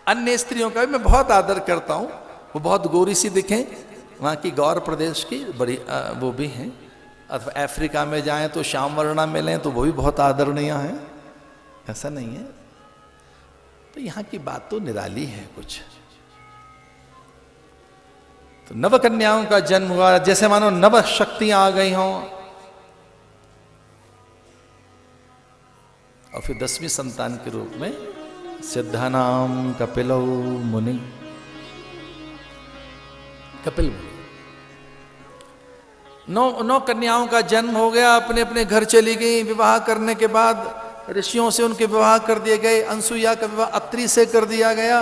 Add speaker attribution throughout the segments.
Speaker 1: अन्य स्त्रियों का भी मैं बहुत आदर करता हूँ, वो बहुत गोरी सी दिखें, वहाँ की गौर प्रदेश की बड़ी वो भी हैं, अथवा अफ्रीका में जाएं तो श्याम वर्णा मिलें तो वो भी बहुत आदरणीय हैं, ऐसा नहीं है। तो यहाँ की बात तो निराली है कुछ। तो नव कन्याओं का जन्म हुआ, जैसे मानो नव शक्तियां आ गई हों। और फिर 10वीं संतान के रूप में सिद्धानाम कपिलौ मुनि, कपिल मुनि। नौ कन्याओं का जन्म हो गया, अपने अपने घर चली गई। विवाह करने के बाद ऋषियों से उनके विवाह कर दिए गए। अनसुईया का विवाह अत्रि से कर दिया गया।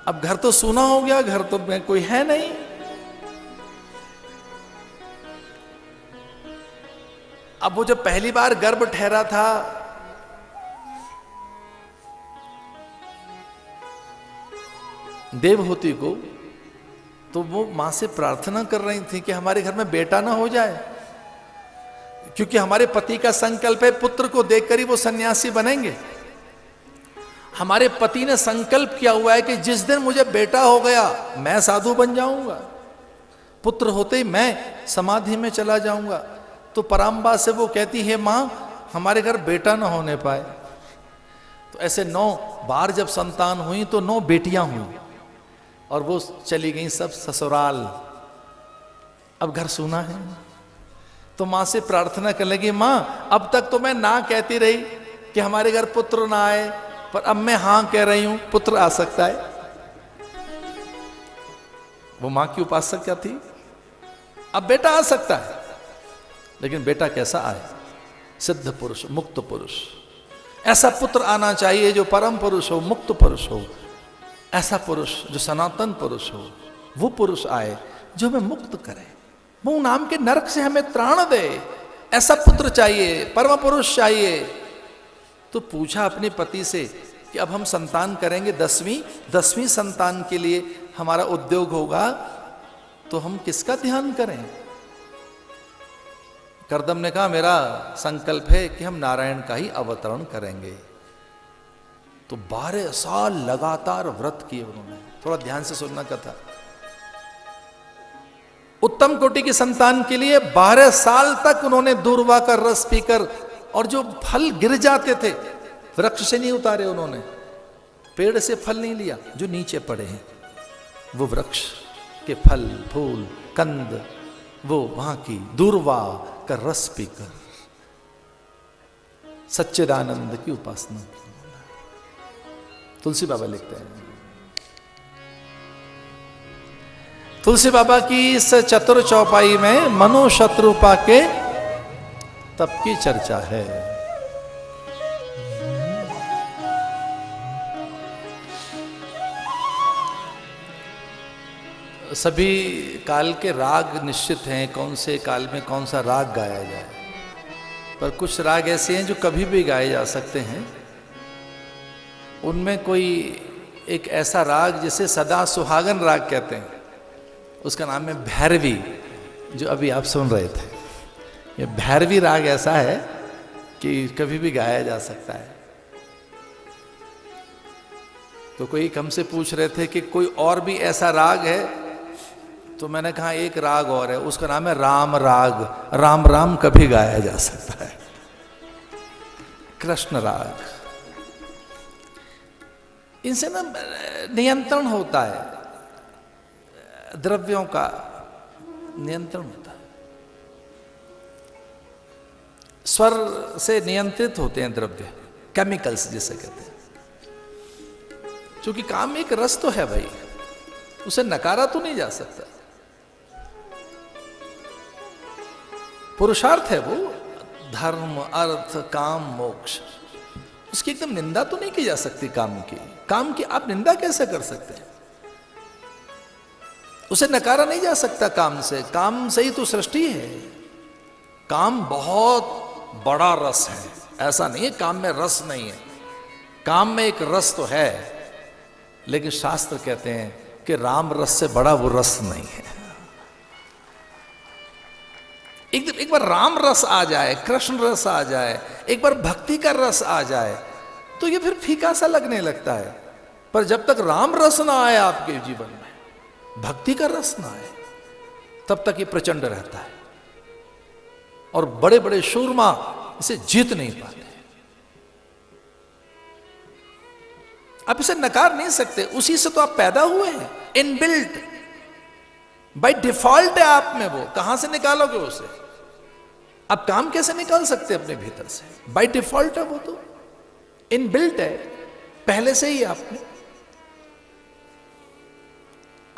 Speaker 1: अब घर तो सूना हो गया, घर तो में कोई है नहीं। अब वो जब पहली बार गर्भ ठहरा था, देवहूति को, तो वो मां से प्रार्थना कर रही थी कि हमारे घर में बेटा ना हो जाए, क्योंकि हमारे पति का संकल्प है पुत्र को देखकर ही वो सन्यासी बनेंगे। हमारे पति ने संकल्प किया हुआ है कि जिस दिन मुझे बेटा हो गया मैं साधु बन जाऊंगा, पुत्र होते ही मैं समाधि में चला जाऊंगा। तो पराम्बा से वो कहती है, मां हमारे घर बेटा ना होने पाए। तो ऐसे 9 बार जब संतान हुई तो 9 बेटियां हुई, और वो चली गई सब ससुराल। अब घर सूना है। तो मां से प्रार्थना करने लगी, मां अब तक तो मैं ना कहती रही कि हमारे घर पुत्र ना आए, पर अब मैं हां कह रही हूं, पुत्र आ सकता है। वो मां की उपासक क्या थी, अब बेटा आ सकता है, लेकिन बेटा कैसा आए, सिद्ध पुरुष, मुक्त पुरुष। ऐसा पुत्र आना चाहिए जो परम पुरुष हो, मुक्त पुरुष हो, ऐसा पुरुष जो सनातन पुरुष हो। वो पुरुष आए जो हमें मुक्त करे, वो नाम के नरक से हमें त्राण दे। ऐसा पुत्र चाहिए, परम पुरुष चाहिए। तो पूछा अपने पति से कि अब हम संतान करेंगे, 10वीं संतान के लिए हमारा उद्योग होगा, तो हम किसका ध्यान करें। करदम ने कहा, मेरा संकल्प है कि हम नारायण का ही अवतरण करेंगे। तो 12 साल लगातार व्रत किए उन्होंने। थोड़ा ध्यान से सुनना कथा। उत्तम कोटि की संतान के लिए 12 साल तक उन्होंने दूर्वा का रस पीकर, और जो फल गिर जाते थे वृक्ष से नहीं उतारे उन्होंने, पेड़ से फल नहीं लिया, जो नीचे पड़े हैं वो वृक्ष के फल, फूल, कंद, वो वहां की दूर्वा का रस पीकर सच्चिदानंद की उपासना की। तुलसी बाबा लिखते हैं, तुलसी बाबा की इस चतुर चौपाई में मनो शत्रुपा के तप की चर्चा है। सभी काल के राग निश्चित हैं, कौन से काल में कौन सा राग गाया जाए, पर कुछ राग ऐसे हैं जो कभी भी गाए जा सकते हैं। उनमें कोई एक ऐसा राग जिसे सदा सुहागन राग कहते हैं, उसका नाम है भैरवी, जो अभी आप सुन रहे थे। ये भैरवी राग ऐसा है कि कभी भी गाया जा सकता है। तो कोई हमसे पूछ रहे थे कि कोई और भी ऐसा राग है, तो मैंने कहा एक राग और है, उसका नाम है राम राग। राम राम कभी गाया जा सकता है। कृष्ण राग, इनसे ना नियंत्रण होता है, द्रव्यों का नियंत्रण होता है, स्वर से नियंत्रित होते हैं द्रव्य, केमिकल्स जिसे कहते हैं। क्योंकि काम एक रस तो है भाई, उसे नकारा तो नहीं जा सकता। पुरुषार्थ है वो, धर्म, अर्थ, काम, मोक्ष, उसकी एकदम निंदा तो नहीं की जा सकती। काम की आप निंदा कैसे कर सकते हैं, उसे नकारा नहीं जा सकता काम से। काम से ही तो सृष्टि है। काम बहुत बड़ा रस है, ऐसा नहीं है काम में रस नहीं है, काम में एक रस तो है, लेकिन शास्त्र कहते हैं कि राम रस से बड़ा वो रस नहीं है। एक बार राम रस आ जाए, कृष्ण रस आ जाए, एक बार भक्ति का रस आ जाए, तो ये फिर फीका सा लगने लगता है। पर जब तक राम रस ना आए आपके जीवन में, भक्ति का रस ना आए, तब तक ये प्रचंड रहता है और बड़े बड़े शूरमा इसे जीत नहीं पाते। आप इसे नकार नहीं सकते, उसी से तो आप पैदा हुए हैं, इनबिल्ट, बाय डिफॉल्ट है आप में वो। कहां से निकालोगे उसे? आप काम कैसे निकाल सकते अपने भीतर से? बाय डिफॉल्ट है वो, तो इनबिल्ट है पहले से ही आप में।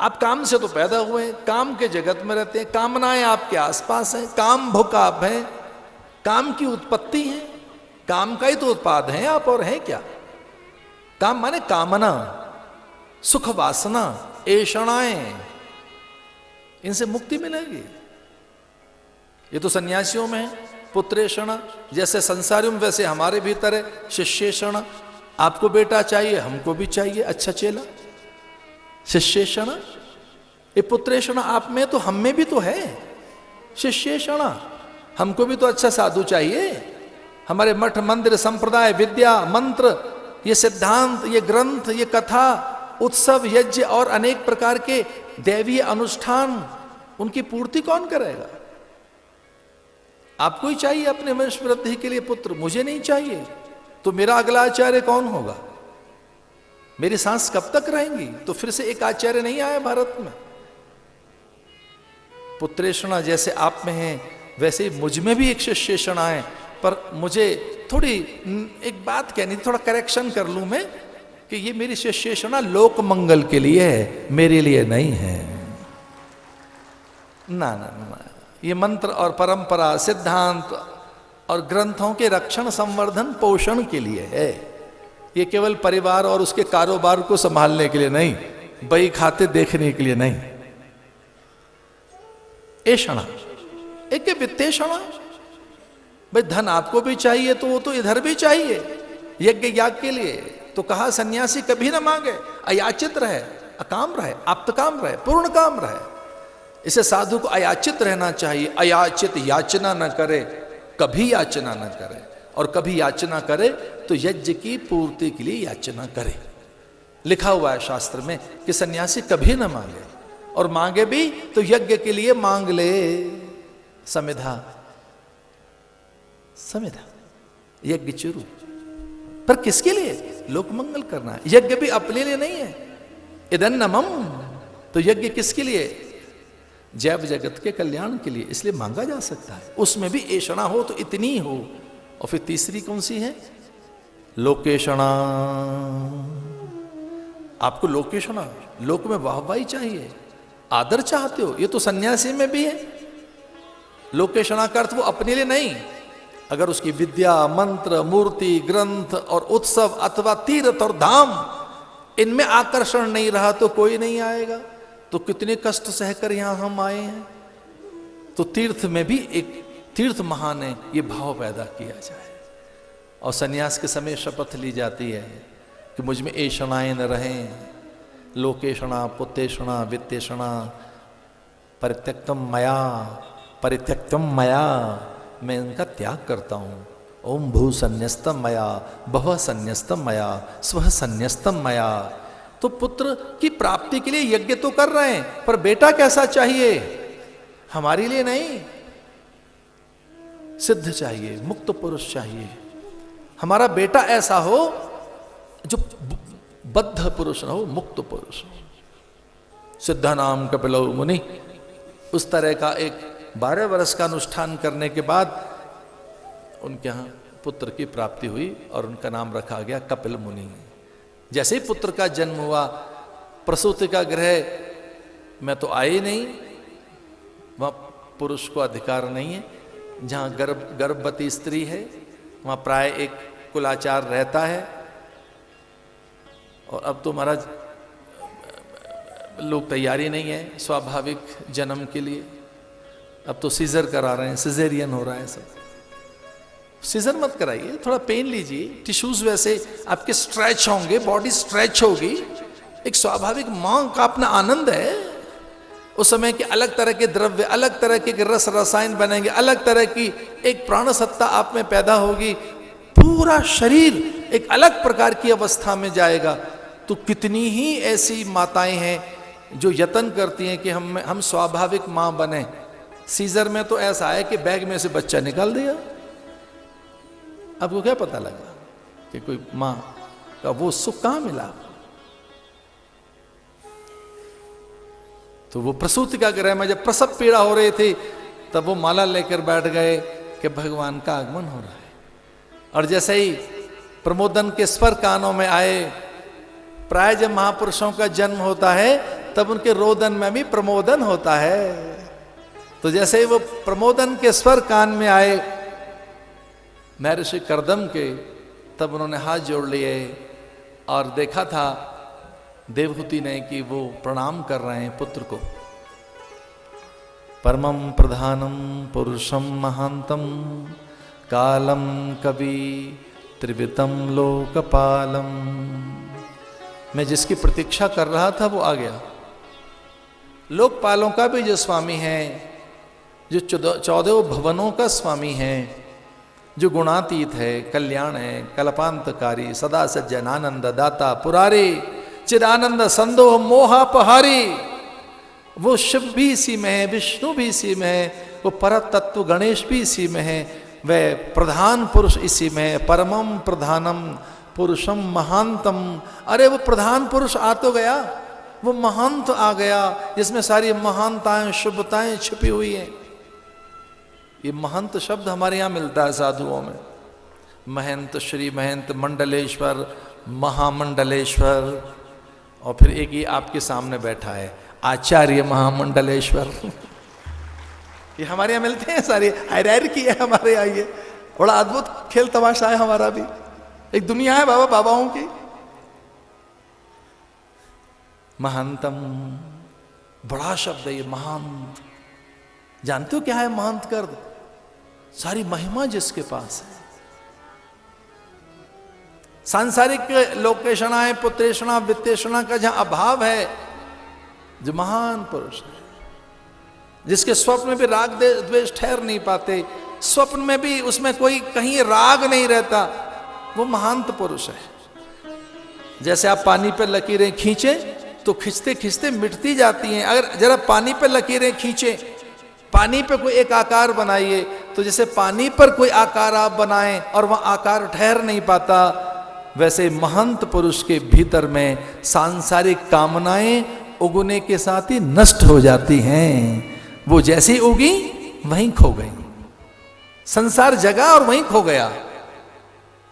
Speaker 1: आप काम से तो पैदा हुए हैं, काम के जगत में रहते हैं, कामनाएं आपके आसपास हैं, काम भुक आप हैं, काम की उत्पत्ति है, काम का ही तो उत्पाद हैं आप, और हैं क्या? काम माने कामना, सुख वासना, ऐषणाएं, इनसे मुक्ति मिलेगी। ये तो सन्यासियों में है, पुत्रेषणा, जैसे संसारियों में वैसे हमारे भीतर है शिष्येषणा। आपको बेटा चाहिए, हमको भी चाहिए अच्छा चेला, शिष्येषणा। ये पुत्रेषणा आप में तो हम में भी तो है, शिष्येषणा, हमको भी तो अच्छा साधु चाहिए। हमारे मठ मंदिर संप्रदाय विद्या मंत्र, ये सिद्धांत, ये ग्रंथ, ये कथा, उत्सव, यज्ञ और अनेक प्रकार के दैवीय अनुष्ठान, उनकी पूर्ति कौन करेगा? आपको ही चाहिए अपने वंश वृद्धि के लिए पुत्र, मुझे नहीं चाहिए, तो मेरा अगला आचार्य कौन होगा? मेरी सांस कब तक रहेंगी? तो फिर से एक आचार्य नहीं आया भारत में। पुत्रेषणा जैसे आप में है, वैसे ही मुझ में भी एक शिष्येषणा है। पर मुझे थोड़ी एक बात कहनी, थोड़ा करेक्शन कर लूं मैं, कि ये मेरी शिष्येषणा लोक मंगल के लिए है, मेरे लिए नहीं है। ना ना ना, ये मंत्र और परंपरा, सिद्धांत और ग्रंथों के रक्षण, संवर्धन, पोषण के लिए है। ये केवल परिवार और उसके कारोबार को संभालने के लिए नहीं, बही खाते देखने के लिए नहीं। ऐषणा एक वित्तेषणा, भाई धन आपको भी चाहिए तो वो तो इधर भी चाहिए, यज्ञ याग के लिए। तो कहा सन्यासी कभी ना मांगे, अयाचित रहे, अकाम रहे, आप्तकाम रहे, पूर्ण काम रहे। इसे साधु को अयाचित रहना चाहिए, अयाचित, याचना न करे, कभी याचना न करे, और कभी याचना करे तो यज्ञ की पूर्ति के लिए याचना करे। लिखा हुआ है शास्त्र में कि सन्यासी कभी न मांगे, और मांगे भी तो यज्ञ के लिए मांग ले। समिधा, समिधा, यज्ञ चुरू, पर किसके लिए? लोक मंगल करना है। यज्ञ भी अपने लिए नहीं है, इदन्नमम, तो यज्ञ किसके लिए? जैव जगत के कल्याण के लिए, इसलिए मांगा जा सकता है। उसमें भी ऐषणा हो तो इतनी हो। और फिर तीसरी कौन सी है? लोकेषणा। आपको लोकेषणा, लोक में वाहवाही चाहिए, आदर चाहते हो, ये तो सन्यासी में भी है। लोकेषणा का अर्थ वो अपने लिए नहीं, अगर उसकी विद्या, मंत्र, मूर्ति, ग्रंथ और उत्सव अथवा तीर्थ और धाम, इनमें आकर्षण नहीं रहा तो कोई नहीं आएगा। तो कितने कष्ट सहकर यहां हम आए हैं। तो तीर्थ में भी एक तीर्थ महान है, ये भाव पैदा किया जाए। और सन्यास के समय शपथ ली जाती है कि मुझ में ऐषणाएं न रहें, लोकेषणा, पुत्तेषणा, वित्तेषणा, परित्यक्तम मया, परित्यक्तम मया, मैं इनका त्याग करता हूं। ओम भू संन्यस्तम मया, भव संन्यस्तम मया, स्व संन्यस्तम मया। तो पुत्र की प्राप्ति के लिए यज्ञ तो कर रहे हैं, पर बेटा कैसा चाहिए? हमारे लिए नहीं, सिद्ध चाहिए, मुक्त पुरुष चाहिए। हमारा बेटा ऐसा हो जो बद्ध पुरुष न हो, मुक्त पुरुष हो। सिद्धा नाम कपिलो मुनि, उस तरह का एक 12 वर्ष का अनुष्ठान करने के बाद उनके यहाँ पुत्र की प्राप्ति हुई और उनका नाम रखा गया कपिल मुनि। जैसे ही पुत्र का जन्म हुआ, प्रसूति का गृह में तो आए नहीं, वहां पुरुष को अधिकार नहीं है। जहां गर्भवती स्त्री है वहां प्राय एक कुलाचार रहता है। और अब तो महाराज लोग तैयारी नहीं है स्वाभाविक जन्म के लिए, अब तो सीजर करा रहे हैं, सिजेरियन हो रहा है सब। सीजर मत कराइए, थोड़ा पेन लीजिए, टिश्यूज वैसे आपके स्ट्रेच होंगे, बॉडी स्ट्रेच होगी। एक स्वाभाविक मां का अपना आनंद है। उस समय के अलग तरह के द्रव्य, अलग तरह के रस रसायन बनेंगे, अलग तरह की एक प्राण सत्ता आप में पैदा होगी, पूरा शरीर एक अलग प्रकार की अवस्था में जाएगा। तो कितनी ही ऐसी माताएं हैं जो यत्न करती हैं कि हम स्वाभाविक मां बने। सीजर में तो ऐसा है कि बैग में से बच्चा निकाल दिया। आपको क्या पता लगा कि कोई मां का वो सुख कहां मिला? तो वो प्रसूति का ग्रह में जब प्रसव पीड़ा हो रही थी तब वो माला लेकर बैठ गए कि भगवान का आगमन हो रहा है। और जैसे ही प्रमोदन के स्वर कानों में आए, प्राय जब महापुरुषों का जन्म होता है तब उनके रोदन में भी प्रमोदन होता है। तो जैसे ही वो प्रमोदन के स्वर कान में आए महर्षि कर्दम के, तब उन्होंने हाथ जोड़ लिए और देखा था देवहूति ने कि वो प्रणाम कर रहे हैं पुत्र को। परमं प्रधानम पुरुषम महांतम कालम कवि त्रिवितम लोकपालम। मैं जिसकी प्रतीक्षा कर रहा था वो आ गया। लोकपालों का भी जो स्वामी है, जो 14 भवनों का स्वामी है, जो गुणातीत है, कल्याण है, कल्पांतकारी, सदा सज्जनानंद दाता पुरारी, चिदानंद संदोह मोहापहारी, वो शिव भी इसी में है, विष्णु भी इसी में है, वो परत तत्व गणेश भी इसी में है, वह प्रधान पुरुष इसी में है। परमम प्रधानम पुरुषम महांतम। अरे वो प्रधान पुरुष आ तो गया, वो महंत आ गया जिसमें सारी महानताएं शुभताएं छिपी हुई हैं। ये महंत शब्द हमारे यहाँ मिलता है साधुओं में। महंत, श्री महंत, मंडलेश्वर, महामंडलेश्वर, और फिर एक ये आपके सामने बैठा है आचार्य महामंडलेश्वर। ये हमारे यहाँ मिलते हैं, सारी हायरार्की है हमारे यहाँ। ये बड़ा अद्भुत खेल तमाशा है हमारा भी। एक दुनिया है बाबा बाबाओं की। महंतम बड़ा शब्द है ये, महंत। जानते हो क्या है महंत का अर्थ? सारी महिमा जिसके पास है। सांसारिक लोकेशणाएं, पुत्रेषणा, वित्तेषणा का जहां अभाव है, जो महान पुरुष है, जिसके स्वप्न में भी राग द्वेष ठहर नहीं पाते, स्वप्न में भी उसमें कोई कहीं राग नहीं रहता, वो महांत पुरुष है। जैसे आप पानी पर लकीरें खींचे तो खींचते खींचते मिटती जाती हैं। अगर जरा पानी पर लकीरें खींचे, पानी पे कोई एक आकार बनाइए, तो जैसे पानी पर कोई आकार आप बनाएं और वह आकार ठहर नहीं पाता, वैसे महंत पुरुष के भीतर में सांसारिक कामनाएं उगने के साथ ही नष्ट हो जाती हैं। वो जैसी उगी वहीं खो गई। संसार जगा और वहीं खो गया।